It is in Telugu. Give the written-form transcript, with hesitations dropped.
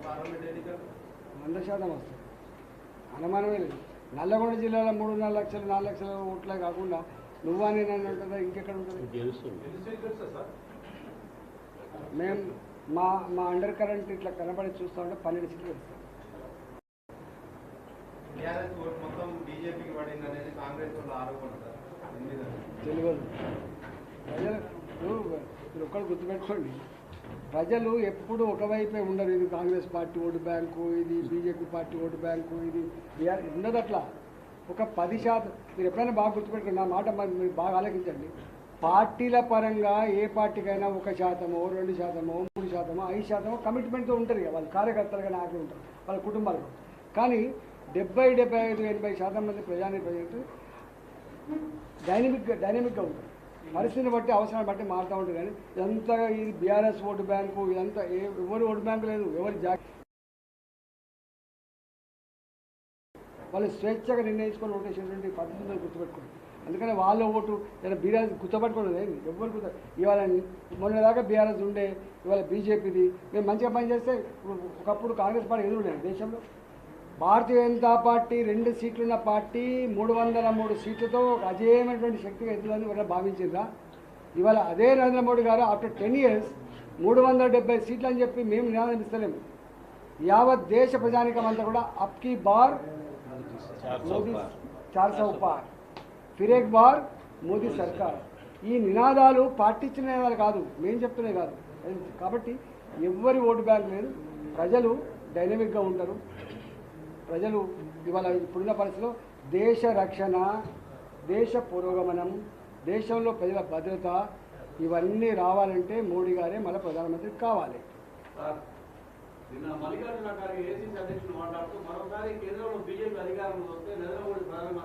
100% వస్తుంది, అనుమానమే లేదు. నల్లగొండ జిల్లాలో 3.5 లక్షలు 4 లక్షల ఓట్లే కాకుండా నువ్వా నేనని ఉంటుందా, ఇంకెక్కడ ఉంటుంది? మేము మా అండర్ కరెంట్ ఇట్లా కనబడి చూస్తూ ఉంటే 12 సీట్లు వస్తాం. తెలియదు ప్రజలు. మీరు ఒక్కడు గుర్తుపెట్టుకోండి, ప్రజలు ఎప్పుడు ఒకవైపే ఉండరు. ఇది కాంగ్రెస్ పార్టీ ఓటు బ్యాంకు, ఇది బీజేపీ పార్టీ ఓటు బ్యాంకు, ఇది ఉండదు అట్లా. ఒక 10%. మీరు ఎప్పుడైనా బాగా గుర్తుపెట్టుకోండి, నా మాట మీరు బాగా ఆలోచించండి. పార్టీల పరంగా ఏ పార్టీకైనా 1%, 2%, 3%, 5% కమిట్మెంట్తో ఉంటారు ఇక వాళ్ళు, కార్యకర్తలుగా నాయకులు ఉంటారు, వాళ్ళ కుటుంబాలకు. కానీ 70, 75, 80% మంది ప్రజలు డైనమిక్గా ఉంటారు. పరిస్థితిని బట్టి, అవసరాన్ని బట్టి మారుతూ ఉంటుంది. కానీ ఇదంతా ఇది బీఆర్ఎస్ ఓటు బ్యాంకు, ఇదంతా ఎవరు ఓటు బ్యాంకు లేదు. ఎవరి వాళ్ళు స్వేచ్ఛగా నిర్ణయించుకొని ఓటేసేటువంటి పద్ధతులను గుర్తుపెట్టుకోండి. అందుకని వాళ్ళ ఓటు బీఆర్ఎస్ గుర్తుపెట్టుకోలేదు. ఎవరు ఇవాళ మొన్నదాకా బీఆర్ఎస్ ఉండే, ఇవాళ బీజేపీది. మేము మంచిగా పనిచేస్తే ఒకప్పుడు కాంగ్రెస్ పార్టీ ఎదురుండేది దేశంలో. భారతీయ జనతా పార్టీ 2 సీట్లున్న పార్టీ 303 సీట్లతో అజేయమైనటువంటి శక్తిగా ఎదుగుదని ఎవరైనా భావించిందా? ఇవాళ అదే నరేంద్ర మోడీ గారు ఆఫ్టర్ 10 years 370 సీట్లు అని చెప్పి మేము నినాదం ఇస్తలేము. యావత్ దేశ ప్రజానికం అంతా కూడా అప్కీ బార్ మోదీ 400 పార్, ఫిర్ ఏక్ బార్ మోదీ సర్కార్. ఈ నినాదాలు పార్టీ ఇచ్చిన నినాదాలు కాదు, మేము చెప్తున్నవి కాదు. కాబట్టి ఎవరి ఓటు బ్యాంక్ లేదు. ప్రజలు డైనమిక్గా ఉంటారు. ప్రజలు ఇవాళ ఇప్పుడున్న పరిస్థితిలో దేశ రక్షణ, దేశ పురోగమనం, దేశంలో ప్రజల భద్రత ఇవన్నీ రావాలంటే మోడీ గారే మళ్ళీ ప్రధానమంత్రి కావాలి. నిన్న మల్లికార్జున ఖార్గే ఏసీసీ అధ్యక్షులు మాట్లాడుతూ మరోసారి కేంద్రంలో బీజేపీ అధికారంలో వస్తే నరేంద్ర మోడీ ప్రధానమంత్రి